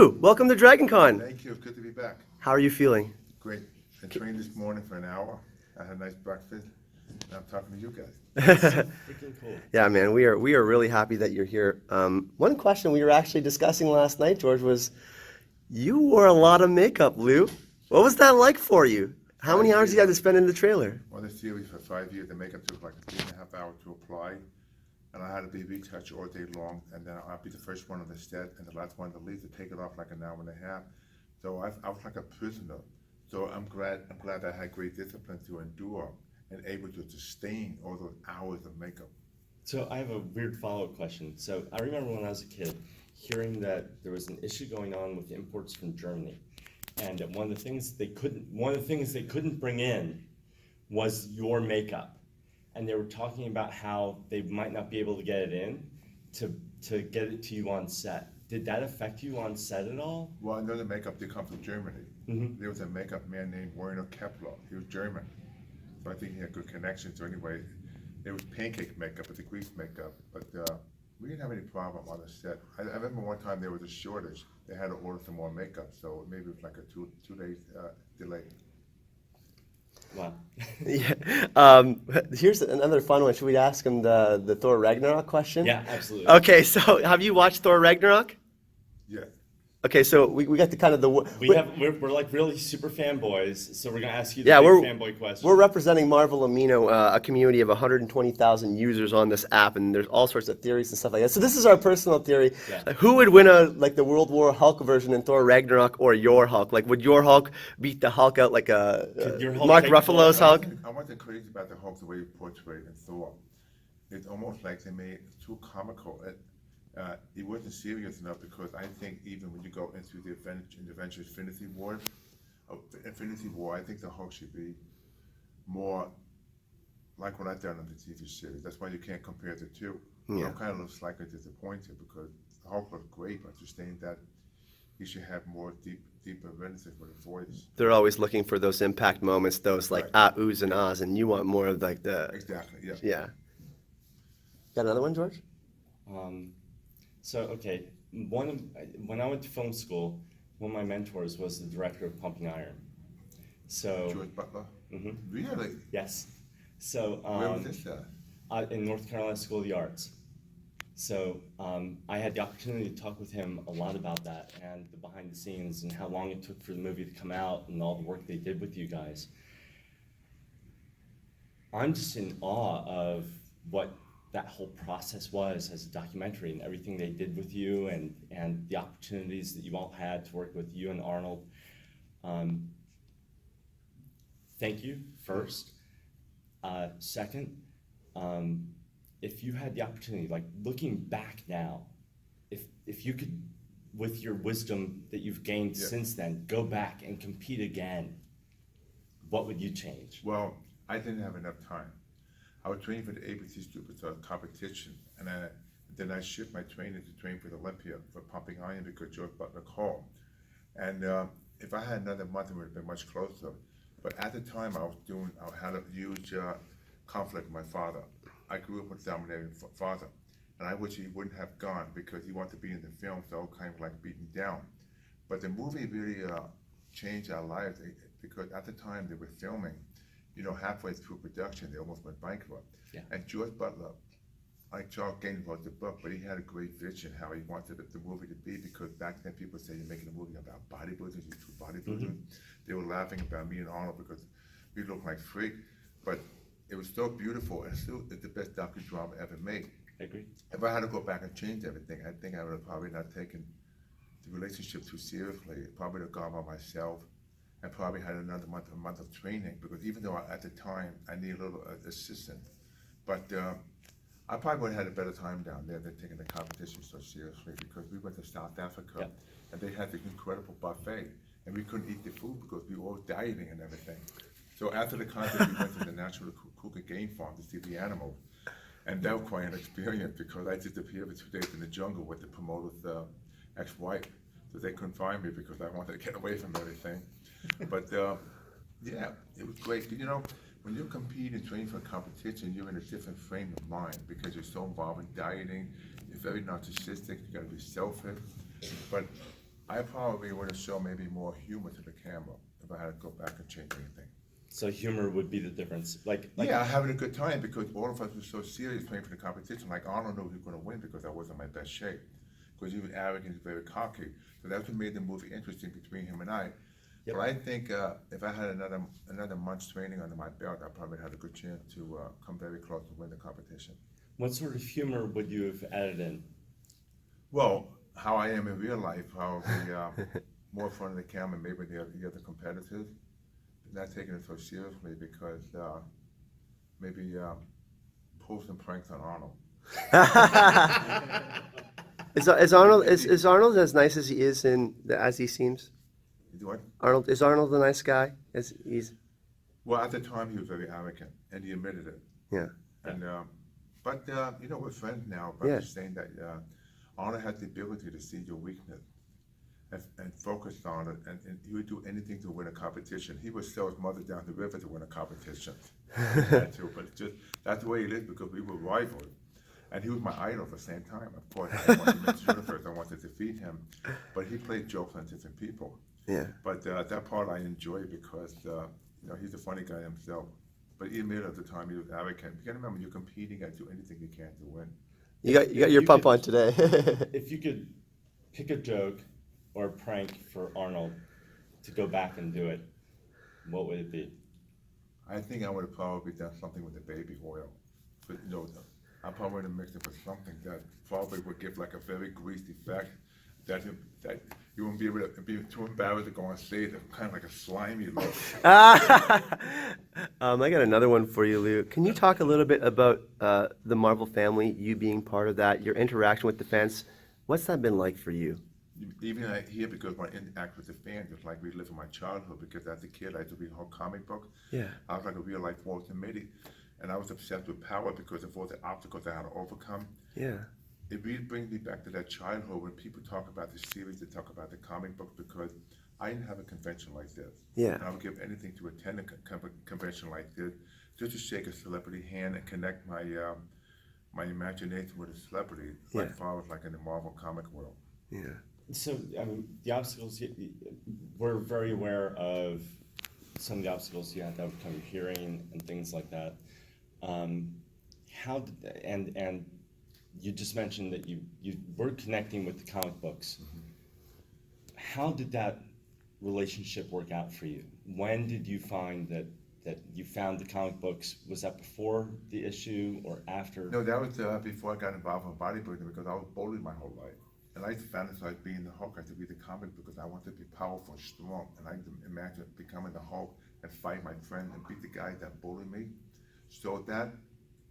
Lou, welcome to DragonCon. Thank you. Good to be back. How are you feeling? Great. I trained this morning for an hour. I had a nice breakfast. And I'm talking to you guys. Freaking cool. Yeah, man, we are really happy that you're here. One question we were actually discussing last night, George, was you wore a lot of makeup, Lou. What was that like for you? How many hours did you have to spend in the trailer? On the series for 5 years, the makeup took like 3.5 hours to apply. And I had a BB touch all day long. And then I'll be the first one on the set and the last one to leave to take it off like an hour and a half. So I was like a prisoner. So I'm glad I had great discipline to endure and able to sustain all those hours of makeup. So I have a weird follow-up question. So I remember when I was a kid hearing that there was an issue going on with imports from Germany, and one of the things they couldn't bring in was your makeup, and they were talking about how they might not be able to get it in to get it to you on set. Did that affect you on set at all? Well, I know the makeup did come from Germany. Mm-hmm. There was a makeup man named Werner Kepler. He was German. So I think he had good connections. So anyway, it was pancake makeup, it's a grease makeup. But we didn't have any problem on the set. I remember one time there was a shortage. They had to order some more makeup. So maybe it was like a two days delay. Wow. Yeah. Here's another fun one. Should we ask him the Thor Ragnarok question? Yeah, absolutely. Okay, so have you watched Thor Ragnarok? Yeah. Okay, so we got the kind of the... We're like really super fanboys, so we're gonna ask you the fanboy question. We're representing Marvel Amino, a community of 120,000 users on this app, and there's all sorts of theories and stuff like that. So this is our personal theory. Yeah. Who would win the World War Hulk version in Thor Ragnarok, or your Hulk? Like, would your Hulk beat the Hulk out like your Hulk Mark take Ruffalo's Thor, Hulk? I wasn't crazy about the Hulk the way he portrayed in Thor. It's almost like they made it too comical. It wasn't serious enough because I think even when you go into the Avengers Infinity War, I think the Hulk should be more like what I've done on the TV series. That's why you can't compare the two. Yeah. I'm kind of slightly disappointed because the Hulk looked great, but just saying that he should have more deeper resonance with the voice. They're always looking for those impact moments, those like oohs and ahs, and you want more of like the... Exactly, yeah. Yeah. Got another one, George? So, okay, when I went to film school, one of my mentors was the director of Pumping Iron. So, George Butler? Mm-hmm. Really? Yes. So, Where was this at? in North Carolina School of the Arts. So, I had the opportunity to talk with him a lot about that and the behind the scenes and how long it took for the movie to come out and all the work they did with you guys. I'm just in awe of what that whole process was as a documentary and everything they did with you and the opportunities that you all had to work with you and Arnold. Thank you, first. Second, if you had the opportunity, like looking back now, if you could, with your wisdom that you've gained since then, go back and compete again, what would you change? Well, I didn't have enough time. I was training for the ABC Superstar competition, and then I shift my training to train for the Olympia for Pumping Iron because George Butler called. And if I had another month, it would have been much closer. But at the time, I had a huge conflict with my father. I grew up with a dominating father, and I wish he wouldn't have gone because he wanted to be in the film, so kind of like beaten down. But the movie really changed our lives because at the time they were filming, halfway through production, they almost went bankrupt. Yeah. And George Butler, like Charles Gaines wrote the book, but he had a great vision how he wanted the movie to be because back then people say you're making a movie about bodybuilders, you're two bodybuilders. Mm-hmm. They were laughing about me and Arnold because we looked like freak, but it was so beautiful and still it's the best docudrama ever made. I agree. If I had to go back and change everything, I think I would have probably not taken the relationship too seriously. Probably would have gone by myself. I probably had another month of training because even though at the time I needed a little assistance, but I probably would have had a better time down there than taking the competition so seriously because we went to South Africa and they had this incredible buffet and we couldn't eat the food because we were all dieting and everything. So after the contest, we went to the National Cougar Game Farm to see the animals, and that was quite an experience because I disappeared for 2 days in the jungle with the promoter's ex-wife, so they couldn't find me because I wanted to get away from everything. But yeah, it was great. When you compete and train for a competition, you're in a different frame of mind because you're so involved in dieting. You're very narcissistic. You got to be selfish. But I probably would have shown maybe more humor to the camera if I had to go back and change anything. So humor would be the difference. Like Yeah, having a good time because all of us were so serious playing for the competition. Like Arnold knew he was going to win because I wasn't in my best shape. Because he was arrogant, very cocky. So that's what made the movie interesting between him and I. Yep. But I think if I had another month's training under my belt, I probably had a good chance to come very close to win the competition. what sort of humor would you have added in? Well, how I am in real life, how I'll be more in front of the camera, maybe the other competitors, not taking it so seriously because maybe pull some pranks on Arnold. Is Arnold as nice as he is as he seems? You do what? Is Arnold a nice guy? As he's Well, at the time he was very arrogant, and he admitted it. yeah. And but you know, we're friends now. But Yeah. I'm just saying that Arnold has the ability to see your weakness and focus on it, and he would do anything to win a competition. He would sell his mother down the river to win a competition. He had to, but it's just that's the way he lived because we were rivals. And he was my idol at the same time. Of course, I wanted to make sure first I wanted to defeat him, but he played jokes on different people. Yeah. But that part I enjoy because you know he's a funny guy himself. But he admitted at the time he was arrogant. You got to remember, you're competing and do anything you can to win. You got your pump on today. If you could pick a joke or a prank for Arnold to go back and do it, what would it be? I think I would have probably done something with the baby oil. But you know, I probably would have mixed it with something that probably would give like a very greased effect that you wouldn't be able to be too embarrassed to go on stage. Kind of like a slimy look. I got another one for you, Lou. Can you talk a little bit about the Marvel family, you being part of that, your interaction with the fans? What's that been like for you? Even here, because when I interact with the fans, it's like reliving my childhood. Because as a kid, I used to read whole comic books. Yeah. I was like a real life Walter Mitty, and I was obsessed with power because of all the obstacles I had to overcome. Yeah. It really brings me back to that childhood when people talk about the series, they talk about the comic books, because I didn't have a convention like this. Yeah. And I would give anything to attend a convention like this, just to shake a celebrity hand and connect my my imagination with a celebrity, like if I was like in the Marvel comic world. Yeah. So, I mean, the obstacles, we're very aware of some of the obstacles you have to overcome, hearing and things like that. How did, and you just mentioned that you were connecting with the comic books. Mm-hmm. How did that relationship work out for you? When did you find that you found the comic books? Was that before the issue or after? No, that was before I got involved in bodybuilding because I was bullied my whole life. And I used to fantasize being the Hulk. I used to read the comic because I wanted to be powerful and strong. And I imagined becoming the Hulk and fight my friend and beat the guy that bullied me. So that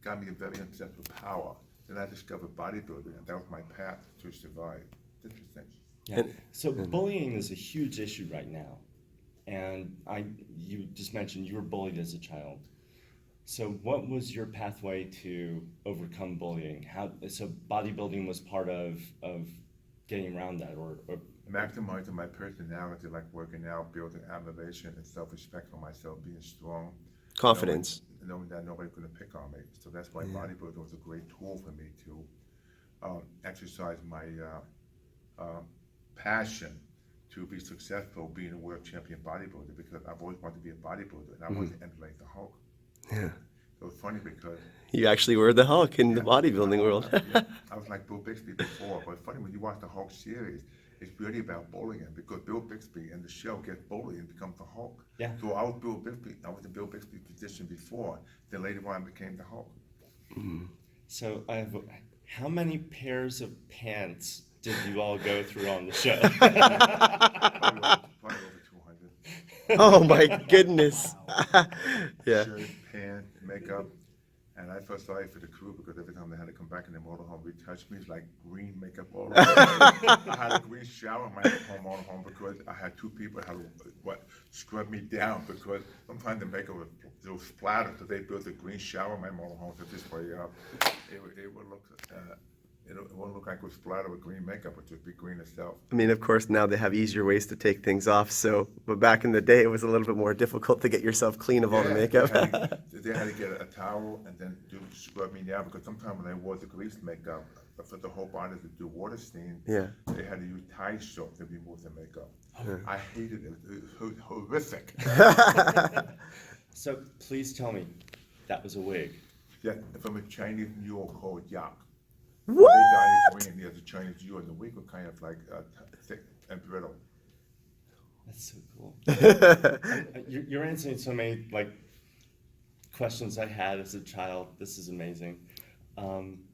got me very obsessed with power. Then I discovered bodybuilding, and that was my path to survive. Interesting. Yeah. So bullying is a huge issue right now. And you just mentioned you were bullied as a child. So what was your pathway to overcome bullying? So bodybuilding was part of getting around that, or Maximizing my personality, like working out, building admiration and self-respect for myself, being strong. Confidence. Knowing that nobody's going to pick on me. So that's why bodybuilding was a great tool for me to exercise my passion to be successful being a world champion bodybuilder, because I've always wanted to be a bodybuilder and I wanted to emulate the Hulk. Yeah. So it's funny because You actually were the Hulk in the bodybuilding world. yeah, I was like Bill Bixby before, but it's funny when you watch the Hulk series, it's really about bullying because Bill Bixby in the show gets bullied and becomes the Hulk. Yeah. So I was Bill Bixby. I was in Bill Bixby's position before. Then later on, I became the Hulk. So how many pairs of pants did you all go through on the show? Probably over 200. Oh my goodness. Yeah. Shirt, pants, makeup. And I felt sorry for the crew because every time they had to come back in the motorhome, retouch me, it's like green makeup all over. I had a green shower in my home motorhome because I had two people who had scrub me down because sometimes the makeup was splattered, so they built a green shower in my motorhome. So this way, it would look it won't look like it was splattered with green makeup, it just be green itself. I mean, of course, now they have easier ways to take things off. So, but back in the day, it was a little bit more difficult to get yourself clean of all the Yeah, makeup. they had to get a towel and then scrub me down, because sometimes when I wore the grease makeup, for the whole body to do water steam, Yeah. they had to use Thai soap to remove the makeup. I hated it. It was horrific. So please tell me, that was a wig. Yeah, from a Chinese mule called yak. What? They dyed green. Yeah, the Chinese mule, and the wig was kind of like thick and brittle. That's so cool. You're answering so many questions I had as a child. This is amazing.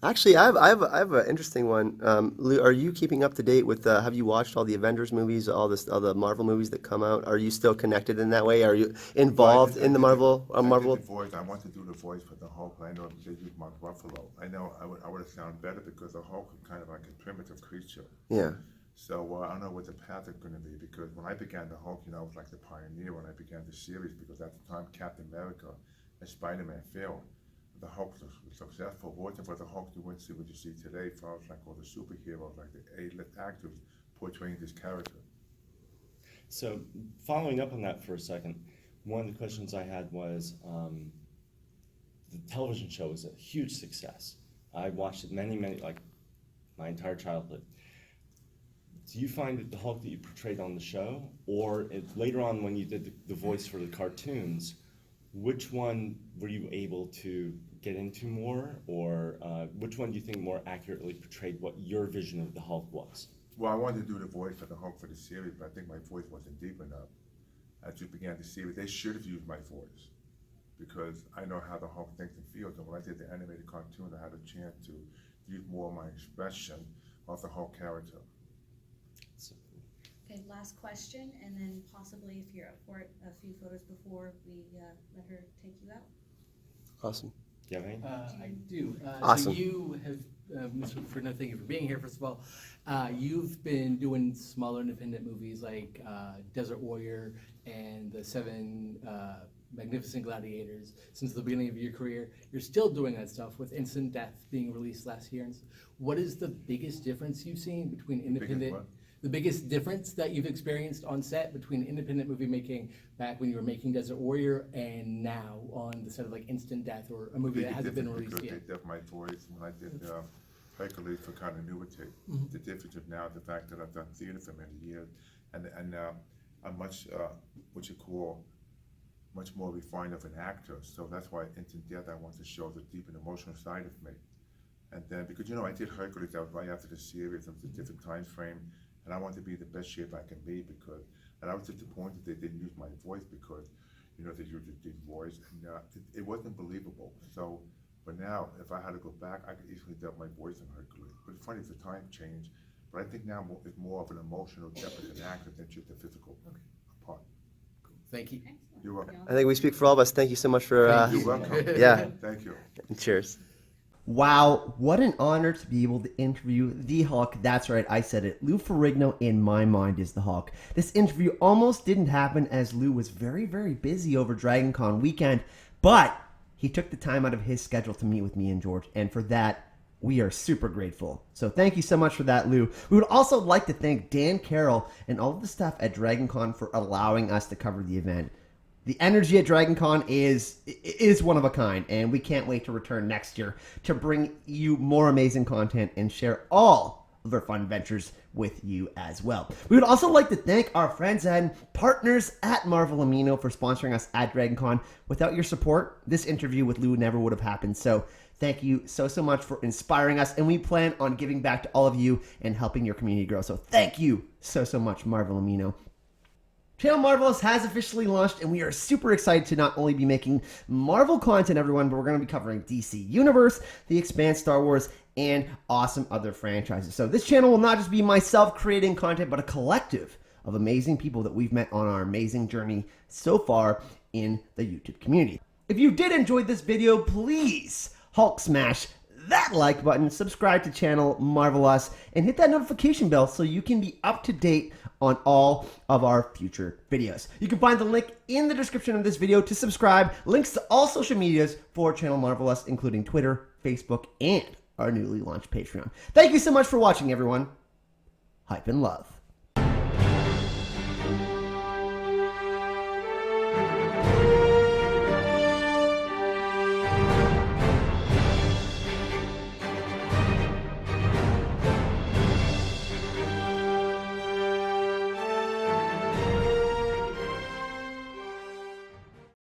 Actually, I have an interesting one. Lou, are you keeping up to date with? Have you watched all the Avengers movies, all the Marvel movies that come out? Are you still connected in that way? Are you involved in the Marvel? I Marvel. did the voice. I want to do the voice for the Hulk. I know they use Mark Ruffalo. I know I would have sounded better because the Hulk is kind of like a primitive creature. Yeah. So I don't know what the path is going to be, because when I began the Hulk, I was like the pioneer when I began the series, because at the time Captain America and Spider-Man failed. The Hulk was successful. Watching for the Hulk, you wouldn't see what you see today, as far as like all the superheroes, like the A-list actors portraying this character. So following up on that for a second, one of the questions I had was, the television show was a huge success. I watched it many, like my entire childhood. Do you find that the Hulk that you portrayed on the show, or later on when you did the voice for the cartoons, which one were you able to get into more, or which one do you think more accurately portrayed what your vision of the Hulk was? Well, I wanted to do the voice for the Hulk for the series, but I think my voice wasn't deep enough. As you began the series, they should have used my voice, because I know how the Hulk thinks and feels, and when I did the animated cartoon, I had a chance to use more of my expression of the Hulk character. So cool. Okay, last question, and then possibly, if you're up for it, a few photos before we let her take you out. Awesome. Do you have any? I do. Awesome. So you have, Mr. Ferrigno, thank you for being here, first of all. You've been doing smaller independent movies like Desert Warrior and the Seven Magnificent Gladiators since the beginning of your career. You're still doing that stuff with Instant Death being released last year. What is the biggest difference you've seen between independent? The biggest difference that you've experienced on set between independent movie making back when you were making Desert Warrior and now on the set of like Instant Death, or a movie that hasn't been released yet? They did my voice when I did Hercules for continuity. The difference is now the fact that I've done theater for many years, and I'm much what you call much more refined of an actor. So that's why Instant Death, I want to show the deep and emotional side of me. And then because I did Hercules, that was right after the series. It was a different time frame. And I want to be the best shape I can be, and I was disappointed they didn't use my voice, because, they used the deep voice, and it wasn't believable. So, but now, if I had to go back, I could easily dub my voice in Hercules. But it's funny, the time changed. But I think now it's more of an emotional depth as an actor than just a physical part. Cool. Thank you. Excellent. You're welcome. I think we speak for all of us. Thank you so much for. You're welcome. Yeah. Thank you. Cheers. Wow, what an honor to be able to interview the Hulk. That's right, I said it. Lou Ferrigno, in my mind, is the Hulk. This interview almost didn't happen as Lou was very, very busy over Dragon Con weekend, but he took the time out of his schedule to meet with me and George, and for that, we are super grateful. So thank you so much for that, Lou. We would also like to thank Dan Carroll and all of the staff at Dragon Con for allowing us to cover the event. The energy at Dragon Con is one of a kind, and we can't wait to return next year to bring you more amazing content and share all of our fun ventures with you as well. We would also like to thank our friends and partners at Marvel Amino for sponsoring us at Dragon Con. Without your support, this interview with Lou never would have happened. So thank you so much for inspiring us, and we plan on giving back to all of you and helping your community grow. So thank you so much, Marvel Amino. Channel Marvelous has officially launched, and we are super excited to not only be making Marvel content, everyone, but we're going to be covering DC Universe, The Expanse, Star Wars, and awesome other franchises. So this channel will not just be myself creating content, but a collective of amazing people that we've met on our amazing journey so far in the YouTube community. If you did enjoy this video, please Hulk smash that like button, subscribe to channel Marvelous, and hit that notification bell so you can be up to date on all of our future videos. You can find the link in the description of this video to subscribe, links to all social medias for Channel Marvelous, including Twitter, Facebook, and our newly launched Patreon. Thank you so much for watching, everyone. Hype and love.